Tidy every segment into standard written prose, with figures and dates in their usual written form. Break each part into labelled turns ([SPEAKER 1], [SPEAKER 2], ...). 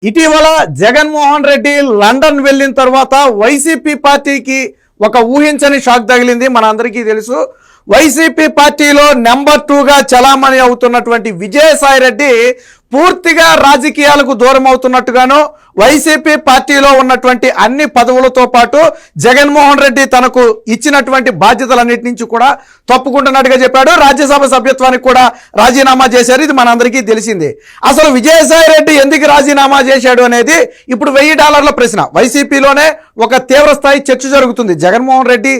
[SPEAKER 1] ఇటీవల జగన్మోహన్ రెడ్డి లండన్ వెళ్ళిన తర్వాత వైసీపీ పార్టీకి ఒక ఊహించని షాక్ తగిలింది. మనందరికీ తెలుసు, వైసీపీ పార్టీలో నెంబర్ 2గా చలామణి అవుతున్నటువంటి విజయసాయి రెడ్డి పూర్తిగా రాజకీయాలకు దూరం అవుతున్నట్టుగాను, వైసీపీ పార్టీలో ఉన్నటువంటి అన్ని పదవులతో పాటు జగన్మోహన్ రెడ్డి తనకు ఇచ్చినటువంటి బాధ్యతలన్నిటి నుంచి కూడా తప్పుకుంటున్నట్టుగా చెప్పాడు. రాజ్యసభ సభ్యత్వానికి కూడా రాజీనామా చేశారు. ఇది మనందరికీ తెలిసిందే. అసలు విజయసాయి రెడ్డి ఎందుకు రాజీనామా చేశాడు అనేది ఇప్పుడు $1000 ప్రశ్న. వైసీపీలోనే ఒక తీవ్రస్థాయి చర్చ జరుగుతుంది. జగన్మోహన్ రెడ్డి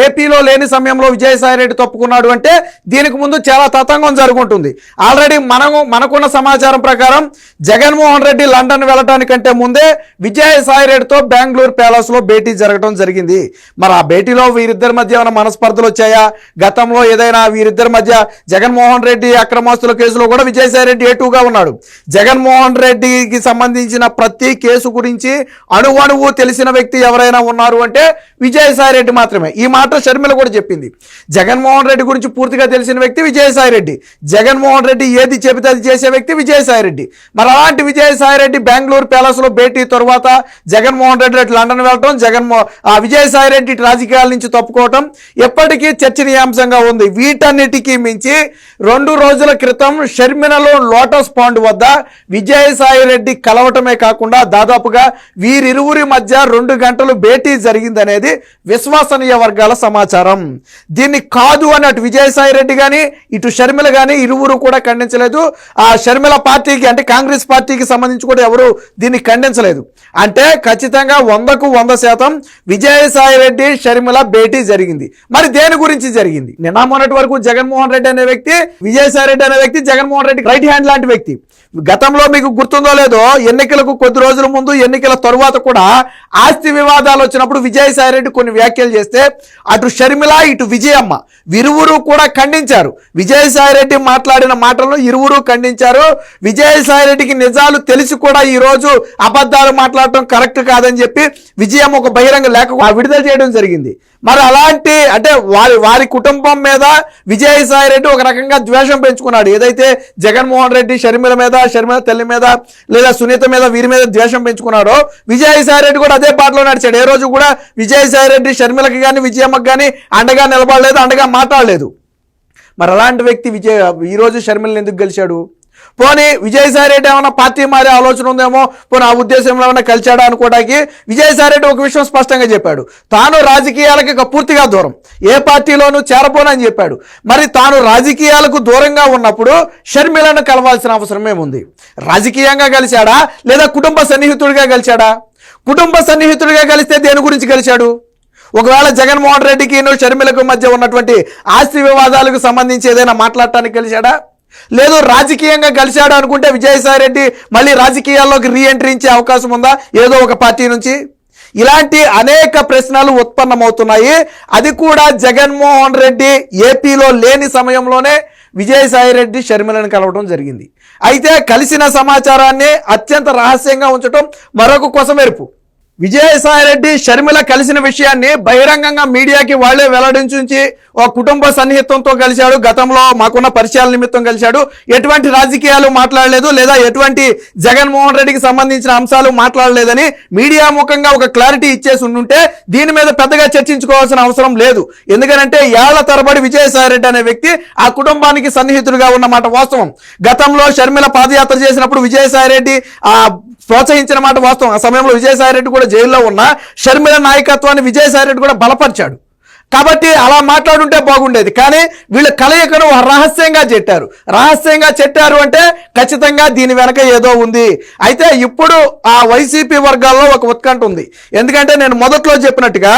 [SPEAKER 1] ఏపీలో లేని సమయంలో విజయసాయి రెడ్డి తప్పుకున్నాడు అంటే దీనికి ముందు చాలా తతంగం జరుగుతుంది. ఆల్రెడీ మనకున్న సమాచారం ప్రకారం జగన్మోహన్ రెడ్డి లండన్ వెళ్ళటానికంటే ముందే విజయసాయి రెడ్డితో బెంగళూరు ప్యాలెస్ లో భేటీ జరగడం జరిగింది. మరి ఆ భేటీలో వీరిద్దరి మధ్య ఏమైనా మనస్పర్ధలు వచ్చాయా? గతంలో ఏదైనా వీరిద్దరి మధ్య జగన్మోహన్ రెడ్డి అక్రమాస్తుల కేసులో కూడా విజయసాయి రెడ్డి A2గా ఉన్నాడు. జగన్మోహన్ రెడ్డికి సంబంధించిన ప్రతి కేసు గురించి అణువణువు తెలిసిన వ్యక్తి ఎవరైనా ఉన్నారు అంటే విజయసాయి రెడ్డి మాత్రమే. ఈ మాట షర్మిల కూడా చెప్పింది. జగన్మోహన్ రెడ్డి గురించి పూర్తిగా తెలిసిన వ్యక్తి విజయసాయి రెడ్డి. జగన్మోహన్ రెడ్డి ఏది చెబితే అది చేసే వ్యక్తి విజయసాయి రెడ్డి. మరి అలాంటి విజయసాయి రెడ్డి బెంగళూరు ప్యాలెస్ లో భేటీ తర్వాత జగన్మోహన్ రెడ్డి లండన్ వెళ్ళటం, విజయసాయి రెడ్డి రాజకీయాల నుంచి తప్పుకోవటం ఎప్పటికీ చర్చనీయాంశంగా ఉంది. వీటన్నిటికీ మించి 2 రోజుల క్రితం షర్మినలో లోటస్ పాండ్ వద్ద విజయసాయి రెడ్డి కలవటమే కాకుండా దాదాపుగా వీరిరువురి మధ్య 2 గంటలు భేటీ జరిగిందనేది విశ్వసనీయ వర్గాల సమాచారం. దీన్ని కాదు అని అటు విజయసాయి రెడ్డి కానీ ఇటు షర్మిల కానీ ఇరువురు కూడా ఖండించలేదు. ఆ షర్మిల పార్టీకి అంటే కాంగ్రెస్ పార్టీకి సంబంధించి కూడా ఎవరు దీన్ని ఖండించలేదు. అంటే ఖచ్చితంగా 100కు 100% విజయసాయి రెడ్డి షర్మిల భేటీ జరిగింది. మరి దేని గురించి జరిగింది? నిన్న మొన్నటి వరకు జగన్మోహన్ రెడ్డి అనే వ్యక్తి, విజయసాయి రెడ్డి అనే వ్యక్తి జగన్మోహన్ రెడ్డి రైట్ హ్యాండ్ లాంటి వ్యక్తి. గతంలో మీకు గుర్తుందో లేదో, ఎన్నికలకు కొద్ది రోజుల ముందు ఎన్నికల తరువాత కూడా ఆస్తి వివాదాలు వచ్చినప్పుడు విజయసాయి రెడ్డి కొన్ని వ్యాఖ్యలు చేస్తే అటు షర్మిల ఇటు విజయమ్మ ఇరువురు కూడా ఖండించారు. విజయసాయి రెడ్డి మాట్లాడిన మాటలను ఇరువురు ఖండించారు. విజయసాయి రెడ్డికి నిజాలు తెలిసి కూడా ఈ రోజు అబద్ధాలు మాట్లాడటం కరెక్ట్ కాదని చెప్పి విజయమ్మ ఒక బహిరంగ లేఖ విడుదల చేయడం జరిగింది. మరి అలాంటి అంటే వారి కుటుంబం మీద విజయసాయి రెడ్డి ఒక రకంగా ద్వేషం పెంచుకున్నాడు. ఏదైతే జగన్మోహన్ రెడ్డి షర్మిల మీద, షర్మిల తల్లి మీద లేదా సునీత మీద వీరి మీద ద్వేషం పెంచుకున్నాడో విజయసాయి రెడ్డి కూడా అదే బాటలో నడిచాడు. ఏ రోజు కూడా విజయసాయి రెడ్డి షర్మిలకి కానీ విజయమ్మకి కానీ అండగా నిలబడలేదు, అండగా మాట్లాడలేదు. మరి అలాంటి వ్యక్తి ఈ రోజు షర్మిలను ఎందుకు గెలిచాడు? పోనీ విజయసాయి రెడ్డి ఏమైనా పార్టీ మారే ఆలోచన ఉందేమో, పోనీ ఆ ఉద్దేశంలో ఏమైనా కలిచాడా అనుకోవడానికి విజయసాయి రెడ్డి ఒక విషయం స్పష్టంగా చెప్పాడు. తాను రాజకీయాలకి పూర్తిగా దూరం, ఏ పార్టీలోనూ చేరబోనని చెప్పాడు. మరి తాను రాజకీయాలకు దూరంగా ఉన్నప్పుడు షర్మిలను కలవాల్సిన అవసరం ఏముంది? రాజకీయంగా కలిశాడా లేదా కుటుంబ సన్నిహితుడిగా కలిశాడా? కుటుంబ సన్నిహితుడిగా కలిస్తే దేని గురించి కలిశాడు? ఒకవేళ జగన్మోహన్ రెడ్డికి షర్మిలకు మధ్య ఉన్నటువంటి ఆస్తి వివాదాలకు సంబంధించి ఏదైనా మాట్లాడటానికి కలిశాడా? లేదు రాజకీయంగా కలిశాడు అనుకుంటే విజయసాయి రెడ్డి మళ్ళీ రాజకీయాల్లోకి రీఎంట్రీ ఇచ్చే అవకాశం ఉందా ఏదో ఒక పార్టీ నుంచి? ఇలాంటి అనేక ప్రశ్నలు ఉత్పన్నమవుతున్నాయి. అది కూడా జగన్మోహన్ రెడ్డి ఏపీలో లేని సమయంలోనే విజయసాయి రెడ్డి షర్మిలను కలవడం జరిగింది. అయితే కలిసిన సమాచారాన్ని అత్యంత రహస్యంగా ఉంచడం మరొక కొసమెరుపు. విజయసాయి రెడ్డి షర్మిల కలిసిన విషయాన్ని బహిరంగంగా మీడియాకి వాళ్లే వెల్లడించి ఒక కుటుంబ సన్నిహితంతో కలిశాడు, గతంలో మాకున్న పరిచయాల నిమిత్తం కలిశాడు, ఎటువంటి రాజకీయాలు మాట్లాడలేదు లేదా ఎటువంటి జగన్మోహన్ రెడ్డికి సంబంధించిన అంశాలు మాట్లాడలేదని మీడియా ముఖంగా ఒక క్లారిటీ ఇచ్చేసి ఉంటే దీని మీద పెద్దగా చర్చించుకోవాల్సిన అవసరం లేదు. ఎందుకంటే ఏళ్ల తరబడి విజయసాయి రెడ్డి అనే వ్యక్తి ఆ కుటుంబానికి సన్నిహితుడిగా ఉన్నమాట వాస్తవం. గతంలో షర్మిల పాదయాత్ర చేసినప్పుడు విజయసాయి రెడ్డి ప్రోత్సహించిన మాట వాస్తవం. ఆ సమయంలో విజయసాయి రెడ్డి కూడా జైల్లో ఉన్న షర్మిల నాయకత్వాన్ని విజయసాయి రెడ్డి కూడా బలపరిచాడు. కాబట్టి అలా మాట్లాడుంటే బాగుండేది. కానీ వీళ్ళ కలయికను రహస్యంగా చెట్టారు అంటే ఖచ్చితంగా దీని వెనక ఏదో ఉంది. అయితే ఇప్పుడు ఆ వైసీపీ వర్గాల్లో ఒక ఉత్కంఠ ఉంది. ఎందుకంటే నేను మొదట్లో చెప్పినట్టుగా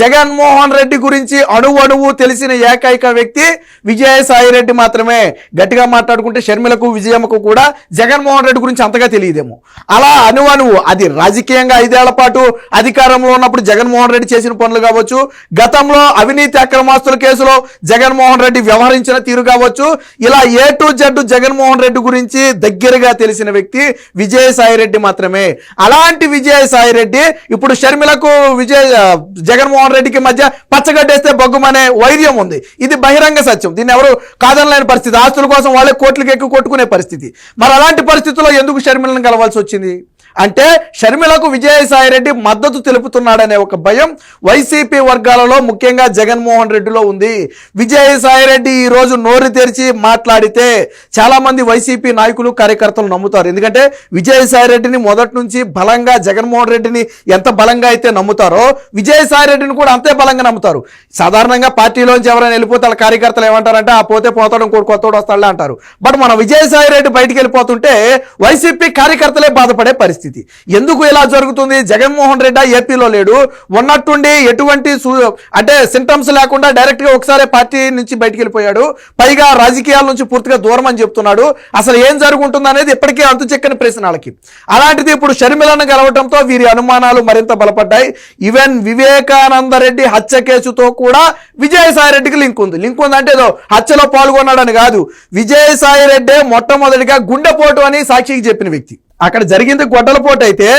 [SPEAKER 1] జగన్మోహన్ రెడ్డి గురించి అణువణువు తెలిసిన ఏకైక వ్యక్తి విజయసాయి రెడ్డి మాత్రమే. గట్టిగా మాట్లాడుకుంటే షర్మిలకు విజయమ్మకు కూడా జగన్మోహన్ రెడ్డి గురించి అంతగా తెలియదేమో. అలా అణువణువు అది రాజకీయంగా 5 ఏళ్ల పాటు అధికారంలో ఉన్నప్పుడు జగన్మోహన్ రెడ్డి చేసిన పనులు కావచ్చు, గతంలో అవినీతి అక్రమాస్తుల కేసులో జగన్మోహన్ రెడ్డి వ్యవహరించిన తీరు కావచ్చు, ఇలా A to Z Jaganmohan Reddy గురించి దగ్గరగా తెలిసిన వ్యక్తి విజయసాయి రెడ్డి మాత్రమే. అలాంటి విజయసాయి రెడ్డి ఇప్పుడు షర్మిలకు జగన్మోహన్ రెడ్డికి మధ్య పచ్చగడ్డేస్తే బొగ్గుమనే వైర్యం ఉంది. ఇది బహిరంగ సత్యం, దీన్ని ఎవరు కాదనలేని పరిస్థితి. ఆస్తుల కోసం వాళ్ళే కోట్లకు ఎక్కువ కొట్టుకునే పరిస్థితి. మరి అలాంటి పరిస్థితుల్లో ఎందుకు షర్మిలను కలవాల్సి వచ్చింది? అంటే షర్మిలకు విజయసాయిరెడ్డి మద్దతు తెలుపుతున్నాడనే ఒక భయం వైసీపీ వర్గాలలో ముఖ్యంగా జగన్మోహన్ రెడ్డిలో ఉంది. విజయసాయిరెడ్డి ఈ రోజు నోరు తెరిచి మాట్లాడితే చాలా మంది వైసీపీ నాయకులు కార్యకర్తలు నమ్ముతారు. ఎందుకంటే విజయసాయిరెడ్డిని మొదటి నుంచి బలంగా జగన్మోహన్ రెడ్డిని ఎంత బలంగా అయితే నమ్ముతారో విజయసాయిరెడ్డిని కూడా అంతే బలంగా నమ్ముతారు. సాధారణంగా పార్టీలోంచి ఎవరైనా వెళ్ళిపోతే వాళ్ళ కార్యకర్తలు ఏమంటారంటే ఆ పోతే పోతాడు ఇంకోటి కొత్తోడు వస్తాడులే అంటారు. బట్ మన విజయసాయిరెడ్డి బయటికి వెళ్ళిపోతుంటే వైసీపీ కార్యకర్తలే బాధపడే పరిస్థితి. ఎందుకు ఇలా జరుగుతుంది? జగన్మోహన్ రెడ్డి ఏపీలో లేడు, ఉన్నట్టుండి ఎటువంటి అంటే సింటమ్స్ లేకుండా డైరెక్ట్ గా ఒకసారి పార్టీ నుంచి బయటికి వెళ్ళిపోయాడు. పైగా రాజకీయాల నుంచి పూర్తిగా దూరం అని చెప్తున్నాడు. అసలు ఏం జరుగుతుంది అనేది ఇప్పటికీ అంతు చెక్కని ప్రశ్నలకి. అలాంటిది ఇప్పుడు షర్మిలను గెలవడంతో వీరి అనుమానాలు మరింత బలపడ్డాయి. ఈవెన్ వివేకానంద రెడ్డి హత్య కేసుతో కూడా విజయసాయిరెడ్డికి లింక్ ఉంది. లింక్ ఉంది అంటే ఏదో హత్యలో పాల్గొన్నాడని కాదు. విజయసాయిరెడ్డి మొట్టమొదటిగా గుండెపోటు అని సాక్షికి చెప్పిన వ్యక్తి. అక్కడ జరిగింది గొడ్డలపోటు అయితే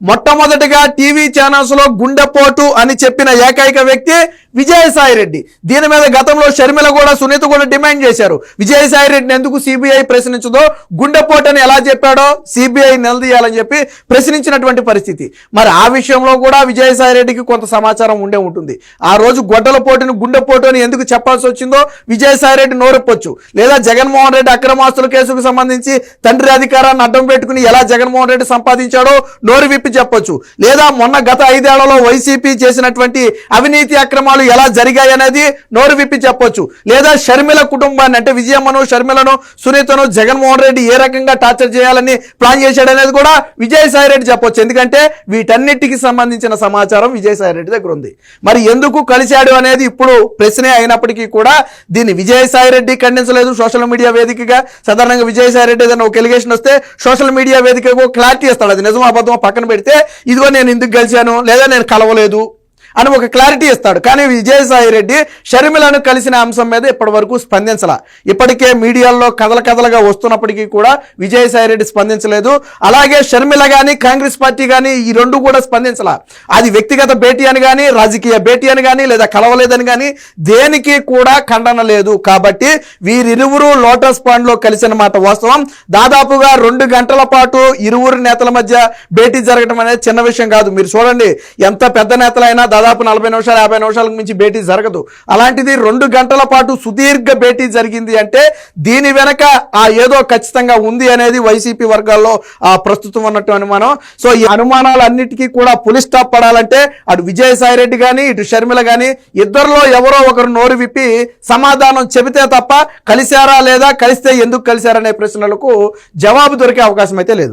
[SPEAKER 1] మొట్టమొదటిగా టీవీ ఛానల్స్ లో గుండెపోటు అని చెప్పిన ఏకైక వ్యక్తి విజయసాయిరెడ్డి. దీని మీద గతంలో షర్మిల కూడా సునీత కూడా డిమాండ్ చేశారు. విజయసాయిరెడ్డిని ఎందుకు సిబిఐ ప్రశ్నించదో, గుండెపోటు అని ఎలా చెప్పాడో సిబిఐ నిలదీయాలని చెప్పి ప్రశ్నించినటువంటి పరిస్థితి. మరి ఆ విషయంలో కూడా విజయసాయిరెడ్డికి కొంత సమాచారం ఉండే ఉంటుంది. ఆ రోజు గొడ్డలపోటుని గుండెపోటు అని ఎందుకు చెప్పాల్సి వచ్చిందో విజయసాయిరెడ్డి నోరెప్పొచ్చు. లేదా జగన్మోహన్ రెడ్డి అక్రమాస్తుల కేసుకు సంబంధించి తండ్రి అధికారాన్ని అడ్డం పెట్టుకుని ఎలా జగన్మోహన్ రెడ్డి సంపాదించాడో నోరు విప్పి చెప్పొచ్చు. లేదా మొన్న గత 5 ఏళ్లలో వైసీపీ చేసినటువంటి అవినీతి అక్రమాలు ఎలా జరిగాయి అనేది నోరు విప్పి చెప్పొచ్చు. లేదా షర్మిల కుటుంబాన్ని అంటే విజయమ్మను, షర్మిలను, సునీతను జగన్మోహన్ రెడ్డి ఏ రకంగా టార్చర్ చేయాలని ప్లాన్ చేశాడు అనేది కూడా విజయసాయిరెడ్డి చెప్పొచ్చు. ఎందుకంటే వీటన్నిటికి సంబంధించిన సమాచారం విజయసాయిరెడ్డి దగ్గర ఉంది. మరి ఎందుకు కలిశాడు అనేది ఇప్పుడు ప్రశ్నే అయినప్పటికీ కూడా దీన్ని విజయసాయిరెడ్డి ఖండించలేదు. సోషల్ మీడియా వేదికగా సాధారణంగా విజయసాయిరెడ్డి ఏదైనా ఒక ఎలిగేషన్ వస్తే సోషల్ మీడియా వేదికగా క్లారిటీ ఇస్తాడు. అది నిజమో అబద్ధమో పక్కన పెడితే ఇదిగో నేను ఎందుకు గెలిచాను లేదా నేను కలవలేదు అని ఒక క్లారిటీ ఇస్తాడు. కానీ విజయసాయిరెడ్డి షర్మిలను కలిసిన అంశం మీద ఇప్పటి వరకు స్పందించలా. ఇప్పటికే మీడియాల్లో కథలుగా వస్తున్నప్పటికీ కూడా విజయసాయిరెడ్డి స్పందించలేదు. అలాగే షర్మిల కానీ కాంగ్రెస్ పార్టీ కానీ ఈ రెండు కూడా స్పందించలా. అది వ్యక్తిగత భేటీ అని కానీ రాజకీయ భేటీ అని కానీ లేదా కలవలేదని కానీ దేనికి కూడా ఖండన లేదు. కాబట్టి వీరిరువురు లోటస్ పాండ్ లో కలిసిన మాట వాస్తవం. దాదాపుగా 2 గంటల పాటు ఇరువురు నేతల మధ్య భేటీ జరగడం అనేది చిన్న విషయం కాదు. మీరు చూడండి, ఎంత పెద్ద నేతలైనా దాదాపు 40 నిమిషాలు 50 నిమిషాలకు మించి భేటీ జరగదు. అలాంటిది 2 గంటల పాటు సుదీర్ఘ భేటీ జరిగింది అంటే దీని వెనక ఏదో ఖచ్చితంగా ఉంది అనేది వైసీపీ వర్గాల్లో ప్రస్తుతం ఉన్నట్టు అనుమానం. సో ఈ అనుమానాలన్నిటికీ కూడా పులి స్టాప్ పడాలంటే అటు విజయసాయిరెడ్డి కానీ ఇటు షర్మిల కానీ ఇద్దరిలో ఎవరో ఒకరు నోరు విప్పి సమాధానం చెబితే తప్ప కలిశారా లేదా, కలిస్తే ఎందుకు కలిశారనే ప్రశ్నలకు జవాబు దొరికే అవకాశం అయితే లేదు.